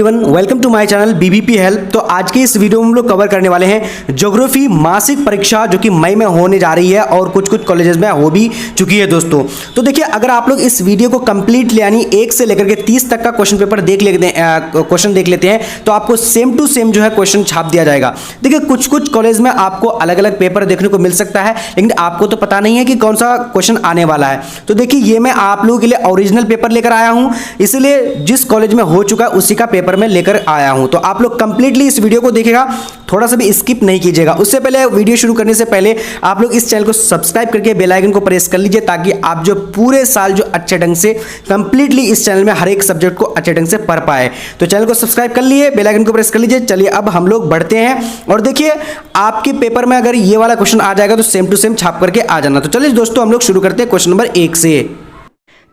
Welcome to my channel BBP help. तो आज के इस वीडियो में हम लोग कवर करने वाले हैं ज्योग्राफी मासिक परीक्षा जो कि मई में होने जा रही है और कुछ कुछ कॉलेजेस में हो भी चुकी है दोस्तों। तो देखिए, अगर आप लोग इस वीडियो को कंप्लीट यानी 1 से लेकर के 30 तक का क्वेश्चन पेपर देख लेते हैं तो आपको सेम टू सेम जो है क्वेश्चन छाप दिया जाएगा। देखिए, कुछ कुछ कॉलेज में आपको अलग अलग पेपर देखने को मिल सकता है, लेकिन आपको तो पता नहीं है कि कौन सा क्वेश्चन आने वाला है। तो देखिए, ये मैं आप लोगों के लिए ओरिजिनल पेपर लेकर आया हूं, इसलिए जिस कॉलेज में हो चुका है उसी का पेपर में लेकर आया हूं। तो आप लोग कंप्लीटली इस वीडियो को देखिएगा, थोड़ा सा भी स्किप नहीं कीजिएगा। उससे पहले वीडियो शुरू करने से पहले आप लोग इस चैनल को सब्सक्राइब करके बेल आइकन को प्रेस कर लीजिए, ताकि आप जो पूरे साल जो अच्छे ढंग से कंप्लीटली इस चैनल में हर एक सब्जेक्ट को अच्छे ढंग से पढ़ पाए। तो चैनल को सब्सक्राइब कर लिए, बेल आइकन को प्रेस कर लीजिए। चलिए अब हम लोग बढ़ते हैं और देखिए, आपके पेपर में अगर ये वाला क्वेश्चन आ जाएगा तो सेम टू सेम छाप करके आ जाना। तो चलिए दोस्तों, हम लोग शुरू करते हैं क्वेश्चन नंबर 1 से।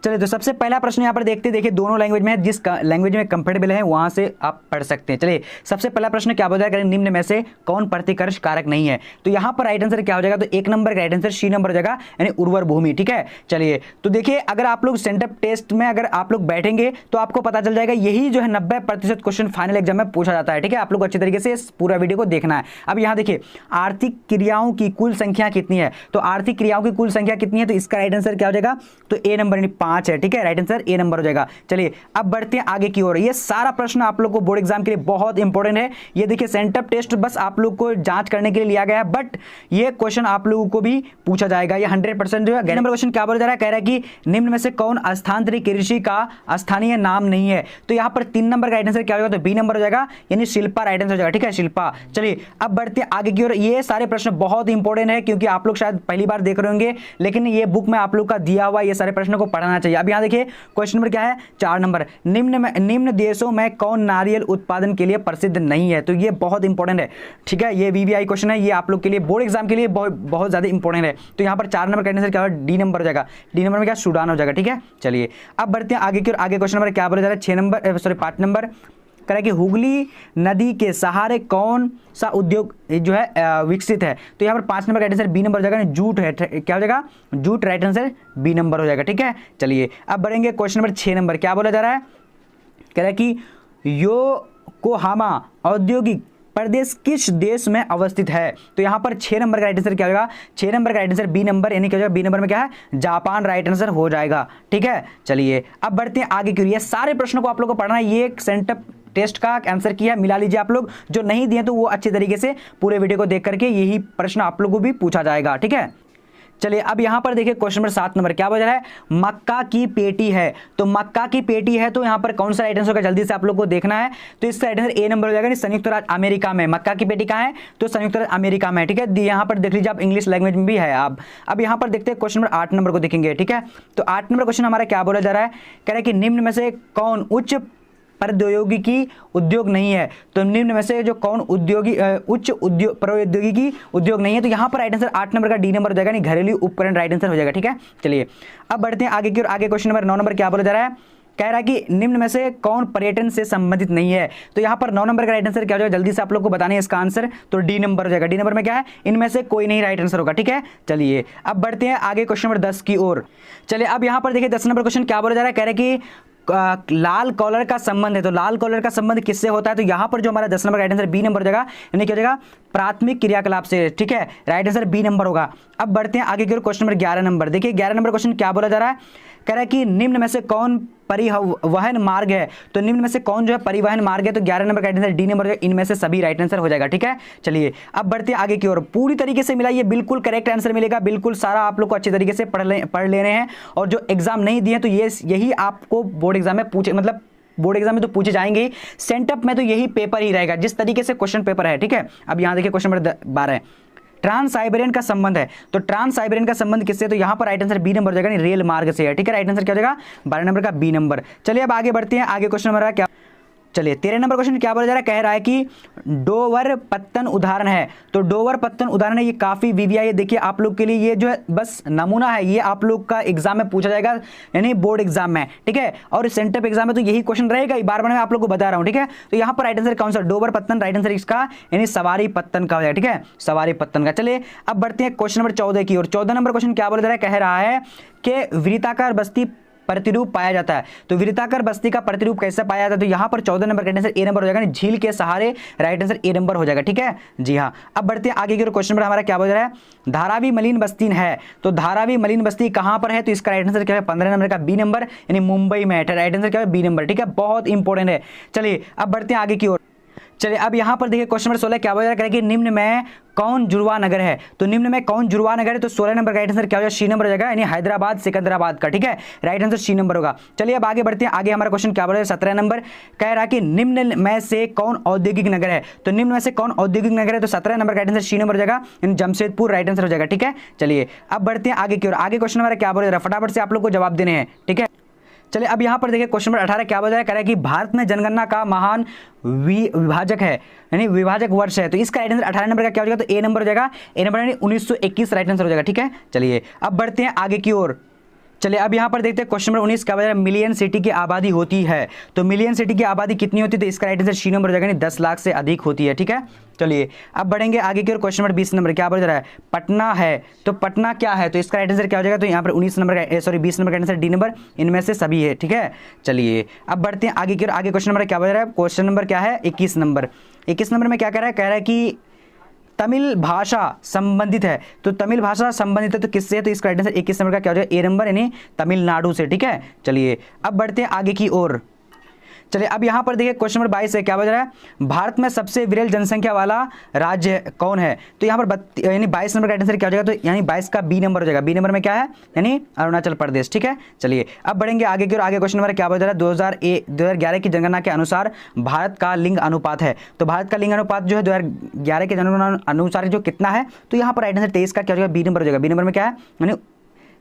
चलिए, तो सबसे पहला प्रश्न यहाँ पर देखते, देखिए दोनों लैंग्वेज में है, जिस लैंग्वेज में कंफर्टेबल है वहां से आप पढ़ सकते हैं। चलिए, सबसे पहला प्रश्न क्या बताया करें, निम्न में से कौन प्रतिकर्ष कारक नहीं है। तो यहाँ पर राइट आंसर क्या हो जाएगा, तो 1 नंबर का राइट आंसर सी नंबर हो जाएगा, यानी उर्वर भूमि। ठीक है, चलिए तो देखिए, अगर आप लोग सेंटअप टेस्ट में अगर आप लोग बैठेंगे तो आपको पता चल जाएगा, यही जो है 90% क्वेश्चन फाइनल एग्जाम में पूछा जाता है। ठीक है, आप लोग अच्छे तरीके से इस पूरा वीडियो को देखना है। अब यहाँ देखिए, आर्थिक क्रियाओं की कुल संख्या कितनी है, तो आर्थिक क्रियाओं की कुल संख्या कितनी है, तो इसका राइट आंसर क्या हो जाएगा, तो ए नंबर यानी 5 है। ठीक है, राइट आंसर ए नंबर हो जाएगा। चलिए अब बढ़ते हैं आगे की ओर। ये सारा प्रश्न आप लोग को बोर्ड एग्जाम के लिए बहुत इंपॉर्टेंट है। ये देखिए, सेंटअप टेस्ट बस आप लोग को जांच करने के लिए लिया गया है, बट ये क्वेश्चन आप लोगों को भी पूछा जाएगा। ये 100% जो है। नंबर क्वेश्चन क्या बोला जा रहा है, कह रहा है कि निम्न में से कौन स्थानांतरित कृषि का स्थानीय नाम नहीं है। तो यहाँ पर 3 नंबर का राइट आंसर क्या होगा, तो बी नंबर हो जाएगा, यानी शिल्पा राइट आंसर हो जाएगा। ठीक है, शिल्पा। चलिए अब बढ़ते हैं आगे की ओर। ये सारे प्रश्न बहुत इंपॉर्टेंट है, क्योंकि आप लोग शायद पहली बार देख रहे होंगे, लेकिन ये बुक में आप लोग का दिया हुआ ये सारे प्रश्नों को पढ़ना चाहिए। अब यहाँ देखिए, क्वेश्चन नंबर क्या है, 4 नंबर, निम्न देशों में कौन नारियल उत्पादन के लिए प्रसिद्ध नहीं है। तो ये बहुत इंपॉर्टेंट है। ठीक है, ये वीवीआई क्वेश्चन है, ये आप लोग के लिए बोर्ड एग्जाम के लिए बहुत ज्यादा इंपॉर्टेंट है। तो यहाँ पर 4 नंबर का आंसर क्या होगा, डी नंबर हो जाएगा। डी नंबर में क्या, सूडान हो जाएगा। ठीक है, चलिए अब बढ़ते हैं आगे की ओर। आगे क्वेश्चन नंबर क्या बोला जा रहा है, 5 नंबर कह रहा है कि हुगली नदी के सहारे कौन सा उद्योग जो है विकसित है। तो यहाँ पर 5 नंबर का आंसर बी नंबर हो जाएगा, जूट है। क्या हो जाएगा, जूट राइट आंसर बी नंबर हो जाएगा। ठीक है, चलिए अब बढ़ेंगे क्वेश्चन नंबर 6 नंबर। क्या बोला जा रहा है, कह रहा है कि योकोहामा औद्योगिक प्रदेश किस देश में अवस्थित है। तो यहाँ पर 6 नंबर का राइट आंसर क्या होगा, 6 नंबर का राइट आंसर बी नंबर, यानी क्या हो जाएगा, बी नंबर में क्या है, जापान राइट आंसर हो जाएगा। ठीक है, चलिए अब बढ़ते हैं आगे की ओर। ये सारे प्रश्नों को आप लोग को पढ़ना है। ये सेंटअप टेस्ट का आंसर किया, मिला लीजिए आप लोग। जो नहीं दिए तो वो अच्छे तरीके से पूरे वीडियो को देख करके यही प्रश्न आप लोगों को भी पूछा जाएगा। ठीक है, चलिए अब यहां पर देखिए, क्वेश्चन नंबर 7 नंबर क्या बजा है, मक्का की पेटी है। तो मक्का की पेटी है, तो यहां पर कौन सा राइट आंसर होगा, जल्दी से आप लोग को देखना है। तो इसका राइट आंसर ए नंबर हो जाएगा, संयुक्त राज्य अमेरिका में। मक्का की पेटी कहां है, तो संयुक्त राज्य अमेरिका में। ठीक है, यहां पर देख लीजिए आप, इंग्लिश लैंग्वेज में भी है। आप अब यहां पर देखते हैं क्वेश्चन नंबर 8 नंबर को देखेंगे। ठीक है, तो 8 नंबर क्वेश्चन हमारा क्या बोला जा रहा है, कह रहा है कि निम्न में से कौन उच्च प्रौद्योगिकी उद्योग नहीं है। तो निम्न में से जो कौन उच्च प्रौद्योगिकी उद्योग नहीं है। तो यहाँ पर राइट आंसर 8 नंबर का डी नंबर हो जाएगा, घरेलू उपकरण राइट आंसर हो जाएगा। ठीक है, चलिए अब बढ़ते हैं आगे की ओर। आगे क्वेश्चन नंबर 9 नंबर क्या बोला जा रहा है, कह रहा है कि निम्न में से कौन पर्यटन से संबंधित नहीं है। तो यहाँ पर 9 नंबर का राइट आंसर क्या हो जाएगा, जल्दी से आप लोग को बताने है इसका आंसर, तो डी नंबर हो जाएगा। डी नंबर में क्या है, इनमें से कोई नहीं राइट आंसर होगा। ठीक है, चलिए अब बढ़ते हैं आगे क्वेश्चन नंबर 10 की ओर। चलिए अब यहाँ पर देखिए, 10 नंबर क्वेश्चन क्या बोला जा रहा है, कह रहे हैं कि लाल कॉलर का संबंध है। तो लाल कॉलर का संबंध किससे होता है, तो यहां पर जो हमारा 10 नंबर का राइट आंसर बी नंबर हो जाएगा, यानी क्या हो जाएगा, प्राथमिक क्रियाकलाप से। ठीक है, राइट आंसर बी नंबर होगा। अब बढ़ते हैं आगे की ओर। क्वेश्चन नंबर 11 नंबर देखिए, 11 नंबर क्वेश्चन क्या बोला जा रहा है, कह रहा है कि निम्न में से कौन परिवहन मार्ग है। तो निम्न में से कौन जो है परिवहन मार्ग है, तो 11 नंबर का राइट आंसर डी नंबर हो जाएगा, इनमें से सभी राइट आंसर हो जाएगा। ठीक है, चलिए अब बढ़ते हैं आगे की ओर। पूरी तरीके से मिला, ये बिल्कुल करेक्ट आंसर मिलेगा, बिल्कुल सारा आप लोग को अच्छे तरीके से पढ़ लेने हैं। और जो एग्जाम नहीं दिए तो यही आपको बोर्ड एग्जाम में पूछे, मतलब बोर्ड एग्जाम में तो पूछे जाएंगे ही, सेंटअप में तो यही पेपर ही रहेगा, जिस तरीके से क्वेश्चन पेपर है। ठीक है, अब यहां देखिए क्वेश्चन नंबर 12, ट्रांस साइबेरियन का संबंध है। तो ट्रांस साइबेरियन का संबंध किससे, तो यहां पर राइट आंसर बी नंबर हो जाएगा, रेल मार्ग से है। ठीक है, राइट आंसर क्या हो जाएगा, 12 नंबर का बी नंबर। चलिए अब आगे बढ़ते हैं। आगे क्वेश्चन नंबर क्या, चलिए 13 नंबर क्वेश्चन क्या बोला जा रहा है, कह रहा है कि डोवर पत्तन उदाहरण है। तो डोवर पत्तन उदाहरण है, ये काफी वीवीआई देखिए आप लोग के लिए, ये जो है बस नमूना है, ये आप लोग का एग्जाम में पूछा जाएगा, यानी बोर्ड एग्जाम में। ठीक है, और सेंटअप एग्जाम में तो यही क्वेश्चन रहेगा, बार बार मैं आप लोग को बता रहा हूं। ठीक है, तो यहाँ पर राइट आंसर कौन सा, डोवर पत्तन राइट आंसर इसका, यानी सवारी पत्तन का हो जाएगा। ठीक है, सवारी पत्तन का। चलिए अब बढ़ते हैं क्वेश्चन नंबर 14 की ओर। 14 नंबर क्वेश्चन क्या बोला जा रहा है, कह रहा है कि वृत्ताकार बस्ती प्रतिरूप पाया जाता है। तो वृत्ताकार बस्ती का प्रतिरूप कैसे पाया जाता है, तो यहाँ पर 14 नंबर का आंसर ए नंबर हो जाएगा, झील के सहारे, राइट आंसर ए नंबर हो जाएगा। ठीक है जी हाँ। अब बढ़ते हैं आगे की ओर, क्वेश्चन नंबर हमारा क्या बोल रहा है, धारावी मलिन बस्ती है, तो धारावी मलिन बस्ती कहां पर है, तो इसका राइट आंसर क्या है, 15 नंबर का बी नंबर, यानी मुंबई में है। राइट आंसर क्या है, बी नंबर। ठीक है, बहुत इंपॉर्टेंट है। चलिए अब बढ़ते हैं आगे की ओर। चलिए अब यहां पर देखिए क्वेश्चन नंबर 16 क्या बोल रहा है कि निम्न में कौन जुड़वा नगर है, तो निम्न में कौन जुड़वा नगर है, तो 16 नंबर का राइट आंसर क्या हो जाएगा, सी नंबर हो जाएगा, यानी हैदराबाद सिकंदराबाद का। ठीक है, राइट आंसर सी नंबर होगा। चलिए अब आगे बढ़ते हैं। आगे हमारा क्वेश्चन क्या बोल रहा है, 17 नंबर कह रहा है कि निम्न में से कौन औद्योगिक नगर है, तो निम्न में से कौन औद्योगिक नगर है, तो 17 नंबर का राइट आंसर सी नंबर हो जाएगा, यानी जमशेदपुर राइट आंसर हो जाएगा। ठीक है, चलिए अब बढ़ते हैं आगे की ओर। आगे क्वेश्चन हमारा क्या बोल रहा है, फटाफट से आप लोग को जवाब देने हैं। ठीक है, चलिए अब यहां पर देखिए क्वेश्चन नंबर 18 क्या बताया, कह रहा है कि भारत में जनगणना का महान विभाजक है, यानी विभाजक वर्ष है, तो इसका राइट आंसर 18 नंबर का क्या हो जाएगा, तो ए नंबर हो जाएगा, ए नंबर यानी 1921 राइट आंसर हो जाएगा। ठीक है, चलिए अब बढ़ते हैं आगे की ओर। चलिए अब यहां पर देखते हैं क्वेश्चन नंबर 19 क्या बताया, मिलियन सिटी की आबादी होती है, तो मिलियन सिटी की आबादी कितनी होती है, तो इसका राइट आंसर सी नंबर हो जाएगा, यानी 10 लाख से अधिक होती है। ठीक है, चलिए अब बढ़ेंगे आगे की ओर। क्वेश्चन नंबर 20 नंबर क्या बोल रहा है, पटना है, तो पटना क्या है, तो इसका राइट आंसर क्या हो जाएगा, तो यहाँ पर 19 नंबर का 20 नंबर का आंसर डी नंबर, इनमें से सभी है। ठीक है, चलिए अब बढ़ते हैं आगे की ओर। आगे क्वेश्चन नंबर क्या बोल रहा है, क्वेश्चन नंबर क्या है 21 नंबर। 21 नंबर में क्या कह रहा है कि तमिल भाषा संबंधित है, तो तमिल भाषा संबंधित है तो किससे है, तो इसका राइट आंसर 21 नंबर का क्या हो जाएगा, ए नंबर, यानी तमिलनाडु से। ठीक है, चलिए अब बढ़ते हैं आगे की ओर। चलिए अब यहां पर देखिए क्वेश्चन नंबर 22 है क्या बज रहा है, भारत में सबसे विरल जनसंख्या वाला राज्य कौन है, तो यहां पर यानी 22 नंबर का आंसर क्या हो जाएगा, तो यानी 22 का बी नंबर हो जाएगा। बी नंबर में क्या है, यानी अरुणाचल प्रदेश। ठीक है, चलिए अब बढ़ेंगे आगे की ओर। आगे क्वेश्चन नंबर क्या बज रहा है, 2011 की जनगणना के अनुसार भारत का लिंग अनुपात है, तो भारत का लिंग अनुपात जो है 2011 के जनगणना अनुसार जो कितना है, तो यहाँ पर राइट आंसर 23 का क्या हो जाएगा, बी नंबर हो जाएगा। बी नंबर में क्या है, यानी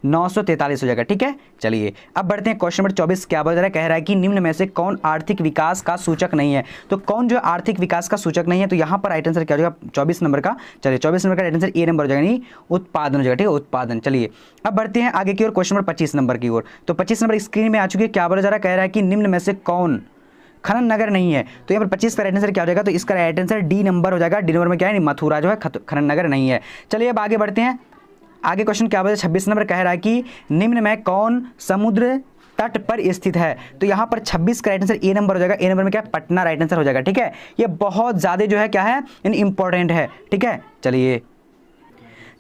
943 हो जाएगा। ठीक है, चलिए अब बढ़ते हैं क्वेश्चन नंबर 24 क्या बोल रहा है, कह रहा है कि निम्न में से कौन आर्थिक विकास का सूचक नहीं है, तो कौन जो आर्थिक विकास का सूचक नहीं है, तो यहाँ पर राइट आंसर क्या हो जाएगा, 24 नंबर का। चलिए 24 नंबर का राइट आंसर ए नंबर हो जाएगा, यानी उत्पादन हो जाएगा। ठीक है, उत्पादन। चलिए अब बढ़ते हैं आगे की ओर, क्वेश्चन नंबर 25 नंबर की ओर। तो 25 नंबर स्क्रीन में आ चुकी है, क्या बोला जा रहा है, कह रहा है कि निम्न में से कौन खनन नगर नहीं है, तो यहाँ पर 25 का राइट आंसर क्या हो जाएगा, तो इसका राइट आंसर डी नंबर हो जाएगा। डी नंबर में क्या है, मथुरा जो है खनन नगर नहीं है। चलिए अब आगे बढ़ते हैं। आगे क्वेश्चन क्या बोला, 26 नंबर कह रहा है कि निम्न में कौन समुद्र तट पर स्थित है, तो यहाँ पर 26 का राइट आंसर ए नंबर हो जाएगा। ए नंबर में क्या है, पटना राइट आंसर हो जाएगा। ठीक है, ये बहुत ज़्यादा जो है क्या है, इंपॉर्टेंट है। ठीक है, चलिए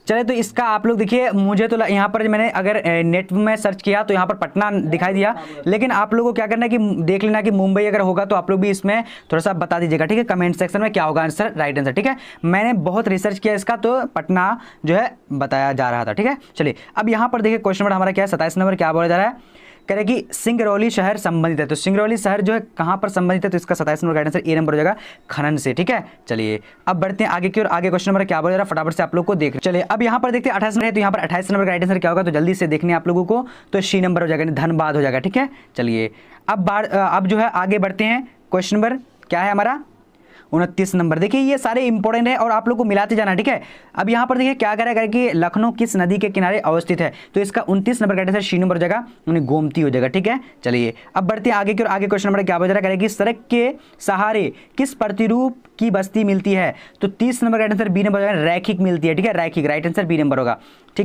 तो इसका आप लोग देखिए, मुझे तो यहाँ पर मैंने अगर नेट में सर्च किया तो यहाँ पर पटना दिखाई दिया, लेकिन आप लोगों को क्या करना है कि देख लेना कि मुंबई अगर होगा तो आप लोग भी इसमें थोड़ा सा बता दीजिएगा। ठीक है, कमेंट सेक्शन में क्या होगा आंसर, राइट आंसर। ठीक है, मैंने बहुत रिसर्च किया इसका, तो पटना जो है बताया जा रहा था। ठीक है, चलिए अब यहाँ पर देखिए क्वेश्चन नंबर हमारा क्या है, 27 नंबर क्या बोला जा रहा है, कह रहे कि सिंगरौली शहर संबंधित है, तो सिंगरौली शहर जो है कहाँ पर संबंधित है, तो इसका 27 नंबर का आंसर ए नंबर हो जाएगा, खनन से। ठीक है, चलिए अब बढ़ते हैं आगे की ओर। आगे क्वेश्चन नंबर क्या बोल रहा है, फटाफट से आप लोग को देख। चलिए अब यहाँ पर देखते हैं 28 नंबर है, तो यहाँ पर 28 नंबर का राइट आंसर क्या होगा, तो जल्दी से देखने आप लोगों को, तो सी नंबर हो जाएगा, धनबाद हो जाएगा। ठीक है, चलिए अब जो है आगे बढ़ते हैं। क्वेश्चन नंबर क्या है हमारा, 29 नंबर। देखिए ये सारे इंपॉर्टेंट है और आप लोग को मिलाते जाना। ठीक है, अब यहाँ पर देखिए क्या करेगा कि लखनऊ किस नदी के किनारे अवस्थित है, तो इसका 29 नंबर का आंसर सी नंबर हो जाएगा, यानी गोमती हो जाएगा। ठीक है, चलिए अब बढ़ते हैं आगे की ओर। आगे क्वेश्चन नंबर क्या बता रहा है कि सड़क के सहारे किस प्रतिरूप की बस्ती मिलती है, तो 30 नंबर का आंसर बी नंबर हो जाएगा, रैखिक मिलती है। ठीक है, रैखिक राइट आंसर बी नंबर होगा। ठीक